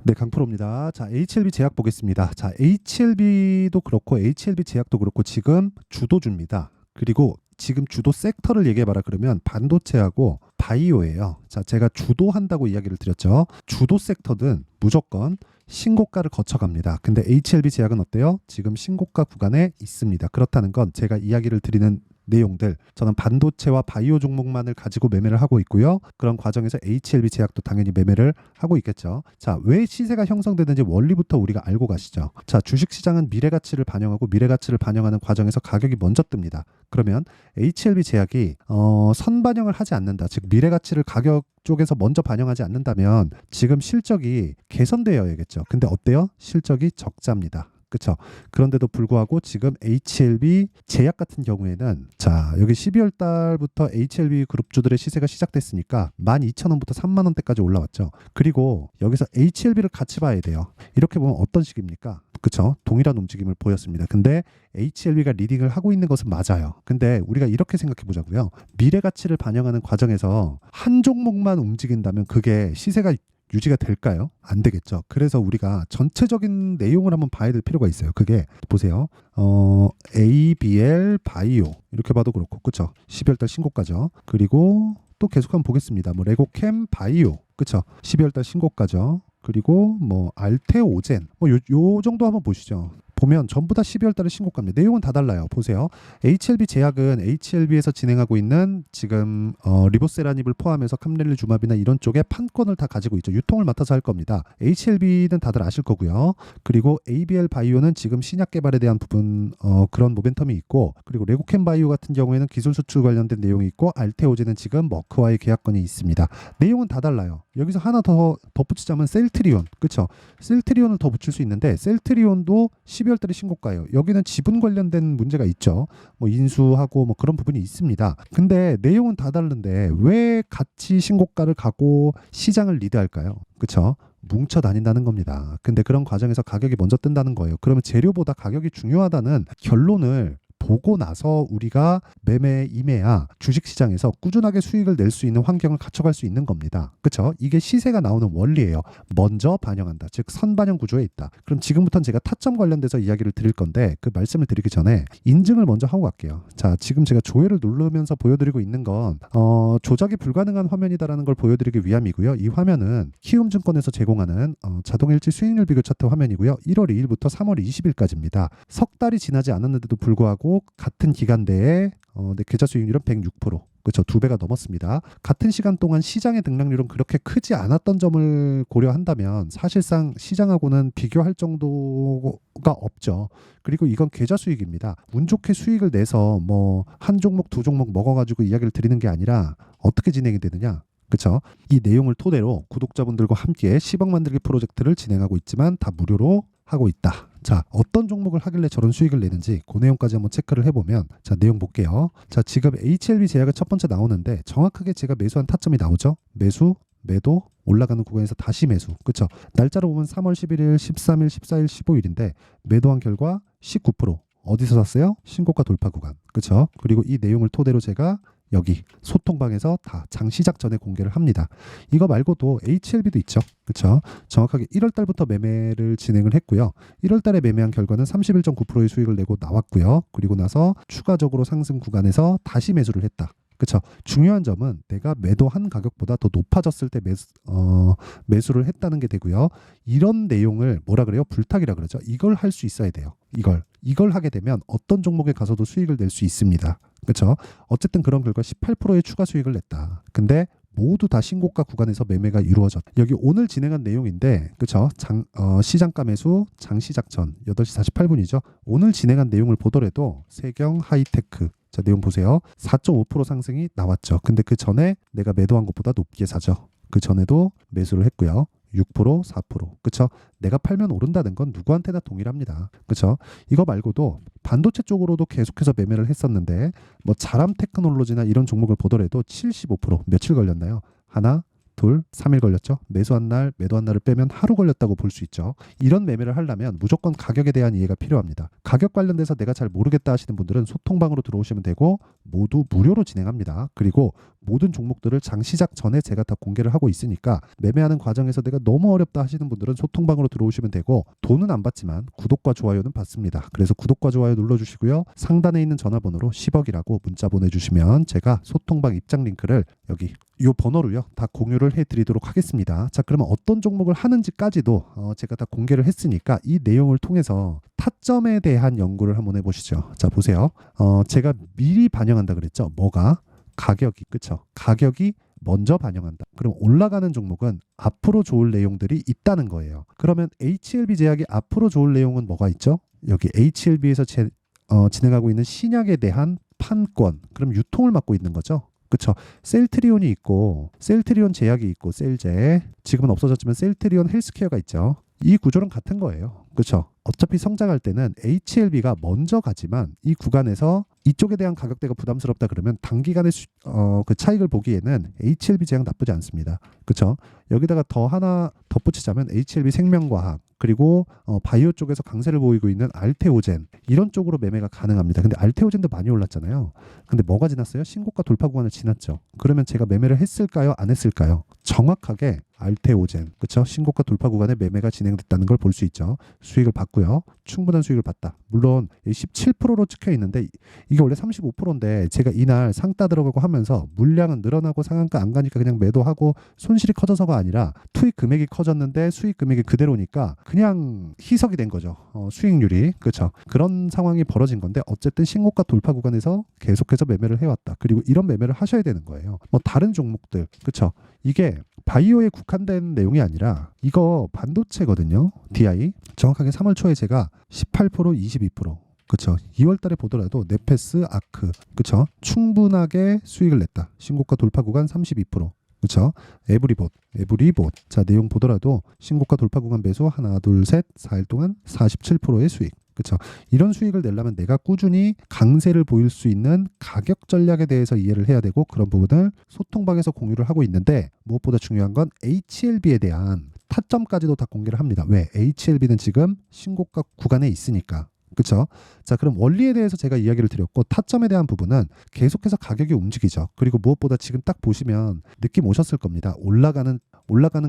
네, 강프로입니다. 자, HLB 제약 보겠습니다. 자, HLB도 그렇고 HLB 제약도 그렇고 지금 주도주입니다. 그리고 지금 주도 섹터를 얘기해봐라 그러면 반도체하고 바이오예요. 자, 제가 주도한다고 이야기를 드렸죠. 주도 섹터는 무조건 신고가를 거쳐갑니다. 근데 HLB 제약은 어때요? 지금 신고가 구간에 있습니다. 그렇다는 건 제가 이야기를 드리는 내용들, 저는 반도체와 바이오 종목만을 가지고 매매를 하고 있고요. 그런 과정에서 HLB 제약도 당연히 매매를 하고 있겠죠. 자, 왜 시세가 형성되는지 원리부터 우리가 알고 가시죠. 자, 주식시장은 미래가치를 반영하고 미래가치를 반영하는 과정에서 가격이 먼저 뜹니다. 그러면 HLB 제약이 선반영을 하지 않는다. 즉 미래가치를 가격 쪽에서 먼저 반영하지 않는다면 지금 실적이 개선되어야겠죠. 근데 어때요? 실적이 적자입니다. 그렇죠. 그런데도 불구하고 지금 HLB 제약 같은 경우에는 자, 여기 12월 달부터 HLB 그룹주들의 시세가 시작됐으니까 12,000원부터 3만 원대까지 올라왔죠. 그리고 여기서 HLB를 같이 봐야 돼요. 이렇게 보면 어떤 식입니까? 그렇죠. 동일한 움직임을 보였습니다. 근데 HLB가 리딩을 하고 있는 것은 맞아요. 근데 우리가 이렇게 생각해 보자고요. 미래 가치를 반영하는 과정에서 한 종목만 움직인다면 그게 시세가 유지가 될까요? 안 되겠죠. 그래서 우리가 전체적인 내용을 한번 봐야 될 필요가 있어요. 그게 보세요. ABL 바이오 이렇게 봐도 그렇고, 그렇죠? 12월 달 신고가죠. 그리고 또 계속 한번 보겠습니다. 뭐 레고캠 바이오, 그렇죠? 12월 달 신고가죠. 그리고 뭐 알테오젠 요 정도 한번 보시죠. 보면 전부 다 12월 달에 신고가입니다. 내용은 다 달라요. 보세요. HLB 제약은 HLB에서 진행하고 있는 지금 리보세라닙을 포함해서 캄렐리주마비나 이런 쪽에 판권을 다 가지고 있죠. 유통을 맡아서 할 겁니다. HLB는 다들 아실 거고요. 그리고 ABL 바이오는 지금 신약 개발에 대한 부분 그런 모멘텀이 있고, 그리고 레고캠 바이오 같은 경우에는 기술 수출 관련된 내용이 있고, 알테오젠은 지금 머크와의 계약건이 있습니다. 내용은 다 달라요. 여기서 하나 더 덧붙이자면 셀트리온, 그렇죠? 셀트리온을 더 붙일 수 있는데 셀트리온도 12월 달에 신고가예요. 여기는 지분 관련된 문제가 있죠. 뭐 인수하고 뭐 그런 부분이 있습니다. 근데 내용은 다 다른데 왜 같이 신고가를 가고 시장을 리드할까요? 그렇죠? 뭉쳐 다닌다는 겁니다. 근데 그런 과정에서 가격이 먼저 뜬다는 거예요. 그러면 재료보다 가격이 중요하다는 결론을 보고 나서 우리가 매매에 임해야 주식시장에서 꾸준하게 수익을 낼 수 있는 환경을 갖춰갈 수 있는 겁니다. 그렇죠? 이게 시세가 나오는 원리예요. 먼저 반영한다. 즉 선반영 구조에 있다. 그럼 지금부터는 제가 타점 관련돼서 이야기를 드릴 건데 그 말씀을 드리기 전에 인증을 먼저 하고 갈게요. 자, 지금 제가 조회를 누르면서 보여드리고 있는 건 조작이 불가능한 화면이다라는 걸 보여드리기 위함이고요. 이 화면은 키움증권에서 제공하는 자동일치 수익률 비교 차트 화면이고요. 1월 2일부터 3월 20일까지입니다. 석 달이 지나지 않았는데도 불구하고 같은 기간대에 계좌 수익률은 106%, 그렇죠. 2배가 넘었습니다. 같은 시간 동안 시장의 등락률은 그렇게 크지 않았던 점을 고려한다면 사실상 시장하고는 비교할 정도가 없죠. 그리고 이건 계좌 수익입니다. 운 좋게 수익을 내서 뭐 한 종목 두 종목 먹어가지고 이야기를 드리는 게 아니라 어떻게 진행이 되느냐. 그렇죠. 이 내용을 토대로 구독자분들과 함께 10억 만들기 프로젝트를 진행하고 있지만 다 무료로 하고 있다. 자, 어떤 종목을 하길래 저런 수익을 내는지 그 내용까지 한번 체크를 해보면, 자, 내용 볼게요. 자, 지금 HLB 제약은 첫 번째 나오는데 정확하게 제가 매수한 타점이 나오죠. 매수, 매도, 올라가는 구간에서 다시 매수. 그렇죠. 날짜로 보면 3월 11일, 13일, 14일, 15일인데 매도한 결과 19%. 어디서 샀어요? 신고가 돌파 구간. 그렇죠. 그리고 이 내용을 토대로 제가 여기 소통방에서 다 장 시작 전에 공개를 합니다. 이거 말고도 HLB도 있죠. 그렇죠? 정확하게 1월 달부터 매매를 진행을 했고요. 1월 달에 매매한 결과는 31.9%의 수익을 내고 나왔고요. 그리고 나서 추가적으로 상승 구간에서 다시 매수를 했다. 그렇죠. 중요한 점은 내가 매도한 가격보다 더 높아졌을 때 매수를 했다는 게 되고요. 이런 내용을 뭐라 그래요? 불탁이라 그러죠. 이걸 할 수 있어야 돼요. 이걸 하게 되면 어떤 종목에 가서도 수익을 낼 수 있습니다. 그렇죠? 어쨌든 그런 결과 18%의 추가 수익을 냈다. 근데 모두 다 신고가 구간에서 매매가 이루어졌다. 여기 오늘 진행한 내용인데, 그렇죠? 시장가 매수 장시작 전 8시 48분이죠. 오늘 진행한 내용을 보더라도 세경 하이테크, 자, 내용 보세요. 4.5% 상승이 나왔죠. 근데 그 전에 내가 매도한 것보다 높게 사죠. 그 전에도 매수를 했고요. 6%, 4%. 그쵸? 내가 팔면 오른다는 건 누구한테나 동일합니다. 그쵸? 이거 말고도 반도체 쪽으로도 계속해서 매매를 했었는데 뭐 자람 테크놀로지나 이런 종목을 보더라도 75%, 며칠 걸렸나요? 하나, 둘, 3일 걸렸죠. 매수한 날, 매도한 날을 빼면 하루 걸렸다고 볼 수 있죠. 이런 매매를 하려면 무조건 가격에 대한 이해가 필요합니다. 가격 관련돼서 내가 잘 모르겠다 하시는 분들은 소통방으로 들어오시면 되고 모두 무료로 진행합니다. 그리고 모든 종목들을 장 시작 전에 제가 다 공개를 하고 있으니까 매매하는 과정에서 내가 너무 어렵다 하시는 분들은 소통방으로 들어오시면 되고 돈은 안 받지만 구독과 좋아요는 받습니다. 그래서 구독과 좋아요 눌러주시고요. 상단에 있는 전화번호로 10억이라고 문자 보내주시면 제가 소통방 입장 링크를 여기 이 번호로요 다 공유를 해드리도록 하겠습니다. 자, 그러면 어떤 종목을 하는지까지도 제가 다 공개를 했으니까 이 내용을 통해서 타점에 대한 연구를 한번 해보시죠. 자, 보세요. 제가 미리 반영한다 그랬죠. 뭐가? 가격이. 그쵸? 가격이 먼저 반영한다. 그럼 올라가는 종목은 앞으로 좋을 내용들이 있다는 거예요. 그러면 HLB 제약이 앞으로 좋을 내용은 뭐가 있죠? 여기 HLB에서 진행하고 있는 신약에 대한 판권, 그럼 유통을 맡고 있는 거죠. 그쵸? 셀트리온이 있고 셀트리온 제약이 있고 셀제, 지금은 없어졌지만 셀트리온 헬스케어가 있죠. 이 구조는 같은 거예요. 그렇죠? 어차피 성장할 때는 HLB가 먼저 가지만 이 구간에서 이쪽에 대한 가격대가 부담스럽다 그러면 단기간에 그 차익을 보기에는 HLB 제약 나쁘지 않습니다. 그렇죠? 여기다가 더 하나 덧붙이자면 HLB 생명과학 그리고 바이오 쪽에서 강세를 보이고 있는 알테오젠 이런 쪽으로 매매가 가능합니다. 근데 알테오젠도 많이 올랐잖아요. 근데 뭐가 지났어요? 신고가 돌파 구간을 지났죠. 그러면 제가 매매를 했을까요? 안 했을까요? 정확하게 알테오젠, 그렇죠? 신고가 돌파 구간에 매매가 진행됐다는 걸 볼 수 있죠. 수익을 받고요. 충분한 수익을 봤다. 물론 17%로 찍혀 있는데 이게 원래 35%인데 제가 이날 상따 들어가고 하면서 물량은 늘어나고 상한가 안 가니까 그냥 매도하고 손실이 커져서가 아니라 투입 금액이 커졌는데 수익 금액이 그대로니까 그냥 희석이 된 거죠. 수익률이. 그렇죠? 그런 상황이 벌어진 건데 어쨌든 신고가 돌파 구간에서 계속해서 매매를 해왔다. 그리고 이런 매매를 하셔야 되는 거예요. 뭐 다른 종목들, 그렇죠? 이게 바이오에 국한된 내용이 아니라 이거 반도체거든요. DI. 정확하게 3월 초에 제가 18%, 22%. 그쵸. 2월 달에 보더라도 네페스, 아크. 그쵸. 충분하게 수익을 냈다. 신고가 돌파 구간 32%. 그쵸. 에브리봇. 자, 내용 보더라도 신고가 돌파 구간 매수 하나, 둘, 셋, 4일 동안 47%의 수익. 그렇죠. 이런 수익을 내려면 내가 꾸준히 강세를 보일 수 있는 가격 전략에 대해서 이해를 해야 되고 그런 부분을 소통방에서 공유를 하고 있는데 무엇보다 중요한 건 HLB에 대한 타점까지도 다 공개를 합니다. 왜? HLB는 지금 신고가 구간에 있으니까. 그렇죠? 자, 그럼 원리에 대해서 제가 이야기를 드렸고 타점에 대한 부분은 계속해서 가격이 움직이죠. 그리고 무엇보다 지금 딱 보시면 느낌 오셨을 겁니다. 올라가는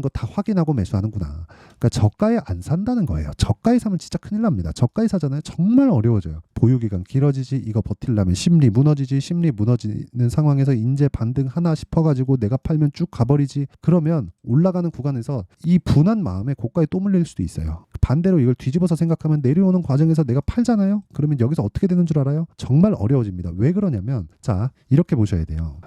거 다 확인하고 매수하는구나. 그러니까 저가에 안 산다는 거예요. 저가에 사면 진짜 큰일 납니다. 저가에 사잖아요. 정말 어려워져요. 보유기간 길어지지, 이거 버틸라면 심리 무너지지, 심리 무너지는 상황에서 인제 반등 하나 싶어가지고 내가 팔면 쭉 가버리지. 그러면 올라가는 구간에서 이 분한 마음에 고가에 또 물릴 수도 있어요. 반대로 이걸 뒤집어서 생각하면 내려오는 과정에서 내가 팔잖아요. 그러면 여기서 어떻게 되는 줄 알아요? 정말 어려워집니다. 왜 그러냐면 자, 이렇게 보셔야 돼요.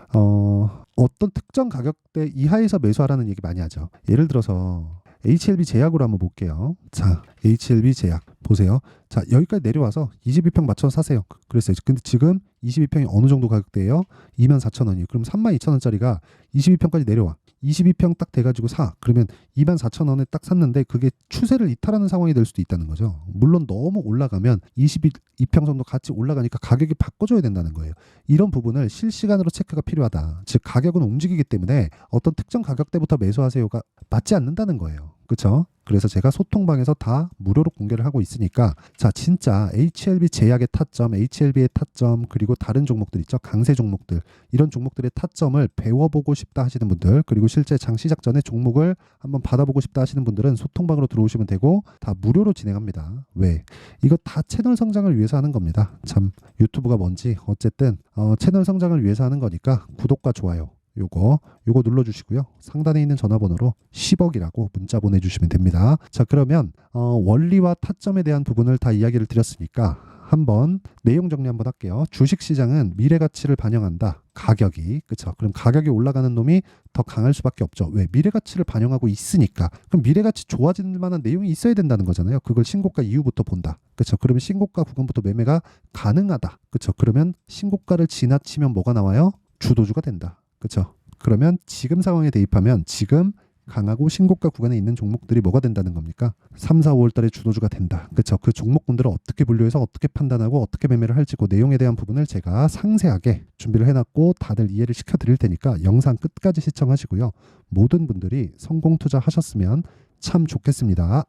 어떤 특정 가격대 이하에서 매수하라는 얘기 많이 하죠. 예를 들어서 HLB 제약으로 한번 볼게요. 자, HLB 제약 보세요. 자, 여기까지 내려와서 22평 맞춰서 사세요. 그랬어요. 근데 지금 22평이 어느 정도 가격대예요? 24,000원이에요. 그럼 32,000원짜리가 22평까지 내려와. 22평 딱 돼가지고 사. 그러면 24,000원에 딱 샀는데 그게 추세를 이탈하는 상황이 될 수도 있다는 거죠. 물론 너무 올라가면 22평 정도 같이 올라가니까 가격이 바꿔줘야 된다는 거예요. 이런 부분을 실시간으로 체크가 필요하다. 즉 가격은 움직이기 때문에 어떤 특정 가격대부터 매수하세요가 맞지 않는다는 거예요. 그렇죠? 그래서 제가 소통방에서 다 무료로 공개를 하고 있으니까 자, 진짜 HLB 제약의 타점, HLB의 타점 그리고 다른 종목들 있죠. 강세 종목들 이런 종목들의 타점을 배워보고 싶다 하시는 분들 그리고 실제 장 시작 전에 종목을 한번 받아보고 싶다 하시는 분들은 소통방으로 들어오시면 되고 다 무료로 진행합니다. 왜? 이거 다 채널 성장을 위해서 하는 겁니다. 참 유튜브가 뭔지 어쨌든 채널 성장을 위해서 하는 거니까 구독과 좋아요 요거 눌러주시고요. 상단에 있는 전화번호로 10억이라고 문자 보내주시면 됩니다. 자, 그러면 원리와 타점에 대한 부분을 다 이야기를 드렸으니까 한번 내용 정리 한번 할게요. 주식시장은 미래가치를 반영한다. 가격이. 그렇죠? 그럼 가격이 올라가는 놈이 더 강할 수밖에 없죠. 왜? 미래가치를 반영하고 있으니까. 그럼 미래가치 좋아질 만한 내용이 있어야 된다는 거잖아요. 그걸 신고가 이후부터 본다. 그렇죠? 그러면 신고가 구간부터 매매가 가능하다. 그렇죠? 그러면 신고가를 지나치면 뭐가 나와요? 주도주가 된다. 그렇죠? 그러면 지금 상황에 대입하면 지금 강하고 신고가 구간에 있는 종목들이 뭐가 된다는 겁니까? 3, 4, 5월 달에 주도주가 된다. 그렇죠? 그 종목군들을 어떻게 분류해서 어떻게 판단하고 어떻게 매매를 할지 그 내용에 대한 부분을 제가 상세하게 준비를 해놨고 다들 이해를 시켜드릴 테니까 영상 끝까지 시청하시고요. 모든 분들이 성공 투자하셨으면 참 좋겠습니다.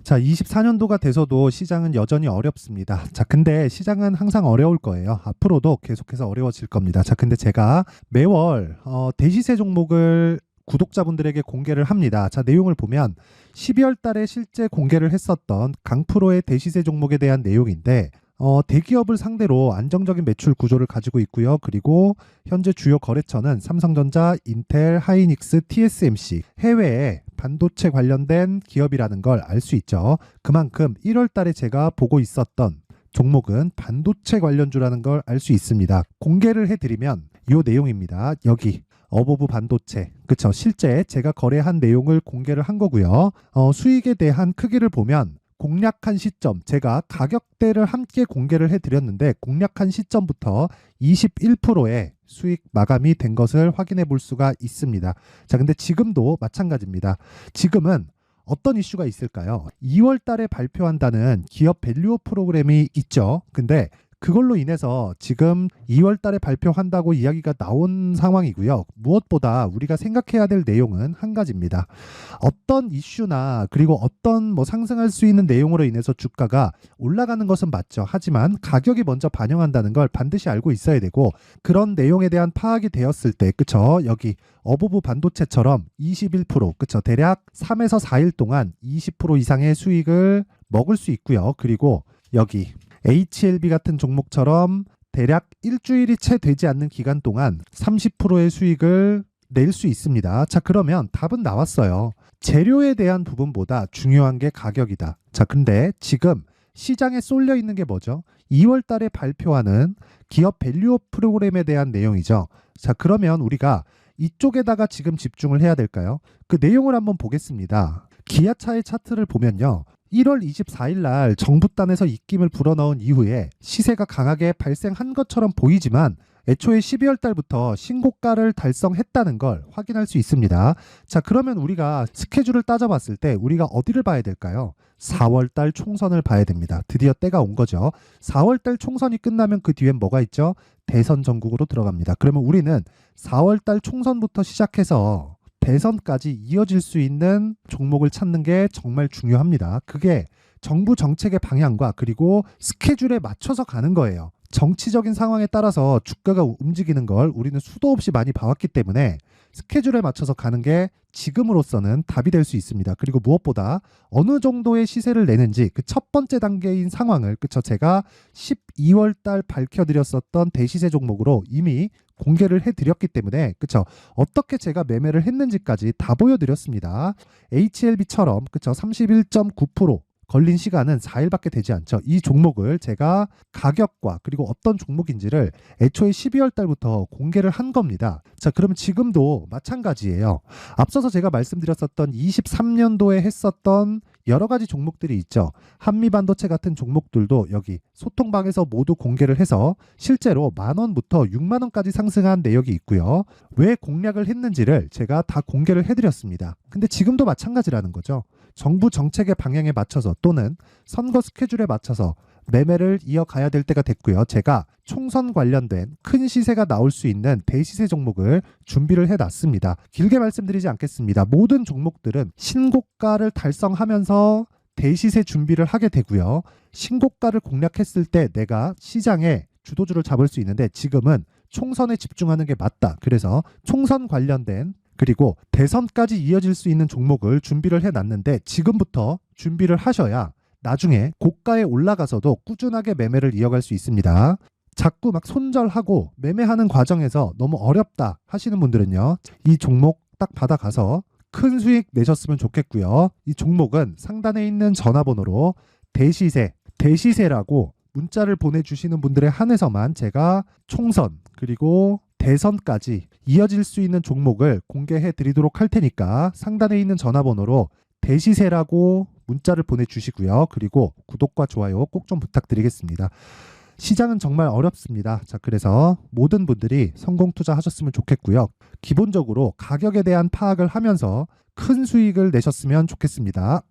자, 24년도가 돼서도 시장은 여전히 어렵습니다. 자, 근데 시장은 항상 어려울 거예요. 앞으로도 계속해서 어려워질 겁니다. 자, 근데 제가 매월 대시세 종목을 구독자분들에게 공개를 합니다. 자, 내용을 보면 12월 달에 실제 공개를 했었던 강프로의 대시세 종목에 대한 내용인데 대기업을 상대로 안정적인 매출 구조를 가지고 있고요. 그리고 현재 주요 거래처는 삼성전자, 인텔, 하이닉스, TSMC, 해외에 반도체 관련된 기업이라는 걸 알 수 있죠. 그만큼 1월 달에 제가 보고 있었던 종목은 반도체 관련주라는 걸 알 수 있습니다. 공개를 해드리면 이 내용입니다. 여기 어보브 반도체, 그쵸? 실제 제가 거래한 내용을 공개를 한 거고요. 수익에 대한 크기를 보면 공략한 시점, 제가 가격대를 함께 공개를 해드렸는데 공략한 시점부터 21%의 수익 마감이 된 것을 확인해 볼 수가 있습니다. 자, 근데 지금도 마찬가지입니다. 지금은 어떤 이슈가 있을까요? 2월 달에 발표한다는 기업 밸류업 프로그램이 있죠. 근데 그걸로 인해서 지금 2월 달에 발표한다고 이야기가 나온 상황이고요. 무엇보다 우리가 생각해야 될 내용은 한 가지입니다. 어떤 이슈나 그리고 어떤 상승할 수 있는 내용으로 인해서 주가가 올라가는 것은 맞죠. 하지만 가격이 먼저 반영한다는 걸 반드시 알고 있어야 되고 그런 내용에 대한 파악이 되었을 때 그쵸? 여기 어보브 반도체처럼 21% 그쵸? 대략 3에서 4일 동안 20% 이상의 수익을 먹을 수 있고요. 그리고 여기 HLB 같은 종목처럼 대략 일주일이 채 되지 않는 기간 동안 30%의 수익을 낼 수 있습니다. 자, 그러면 답은 나왔어요. 재료에 대한 부분보다 중요한 게 가격이다. 자, 근데 지금 시장에 쏠려 있는 게 뭐죠? 2월 달에 발표하는 기업 밸류업 프로그램에 대한 내용이죠. 자, 그러면 우리가 이쪽에다가 지금 집중을 해야 될까요? 그 내용을 한번 보겠습니다. 기아차의 차트를 보면요. 1월 24일 날 정부단에서 입김을 불어넣은 이후에 시세가 강하게 발생한 것처럼 보이지만 애초에 12월 달부터 신고가를 달성했다는 걸 확인할 수 있습니다. 자, 그러면 우리가 스케줄을 따져봤을 때 우리가 어디를 봐야 될까요? 4월 달 총선을 봐야 됩니다. 드디어 때가 온 거죠. 4월 달 총선이 끝나면 그 뒤엔 뭐가 있죠? 대선 전국으로 들어갑니다. 그러면 우리는 4월 달 총선부터 시작해서 대선까지 이어질 수 있는 종목을 찾는 게 정말 중요합니다. 그게 정부 정책의 방향과 그리고 스케줄에 맞춰서 가는 거예요. 정치적인 상황에 따라서 주가가 움직이는 걸 우리는 수도 없이 많이 봐왔기 때문에 스케줄에 맞춰서 가는 게 지금으로서는 답이 될 수 있습니다. 그리고 무엇보다 어느 정도의 시세를 내는지 그 첫 번째 단계인 상황을 그쵸 제가 12월 달 밝혀드렸었던 대시세 종목으로 이미 공개를 해드렸기 때문에 그쵸 어떻게 제가 매매를 했는지까지 다 보여드렸습니다. HLB처럼 그쵸 31.9% 걸린 시간은 4일밖에 되지 않죠. 이 종목을 제가 가격과 그리고 어떤 종목인지를 애초에 12월 달부터 공개를 한 겁니다. 자, 그러면 지금도 마찬가지예요. 앞서서 제가 말씀드렸었던 23년도에 했었던 여러 가지 종목들이 있죠. 한미반도체 같은 종목들도 여기 소통방에서 모두 공개를 해서 실제로 10,000원부터 60,000원까지 상승한 내역이 있고요. 왜 공략을 했는지를 제가 다 공개를 해드렸습니다. 근데 지금도 마찬가지라는 거죠. 정부 정책의 방향에 맞춰서 또는 선거 스케줄에 맞춰서 매매를 이어가야 될 때가 됐고요. 제가 총선 관련된 큰 시세가 나올 수 있는 대시세 종목을 준비를 해놨습니다. 길게 말씀드리지 않겠습니다. 모든 종목들은 신고가를 달성하면서 대시세 준비를 하게 되고요. 신고가를 공략했을 때 내가 시장에 주도주를 잡을 수 있는데 지금은 총선에 집중하는 게 맞다. 그래서 총선 관련된 그리고 대선까지 이어질 수 있는 종목을 준비를 해놨는데 지금부터 준비를 하셔야 나중에 고가에 올라가서도 꾸준하게 매매를 이어갈 수 있습니다. 자꾸 막 손절하고 매매하는 과정에서 너무 어렵다 하시는 분들은요. 이 종목 딱 받아가서 큰 수익 내셨으면 좋겠고요. 이 종목은 상단에 있는 전화번호로 대시세라고 문자를 보내주시는 분들에 한해서만 제가 총선 그리고 대선까지 이어질 수 있는 종목을 공개해 드리도록 할 테니까 상단에 있는 전화번호로 대시세라고 문자를 보내주시고요. 그리고 구독과 좋아요 꼭 좀 부탁드리겠습니다. 시장은 정말 어렵습니다. 자, 그래서 모든 분들이 성공 투자하셨으면 좋겠고요. 기본적으로 가격에 대한 파악을 하면서 큰 수익을 내셨으면 좋겠습니다.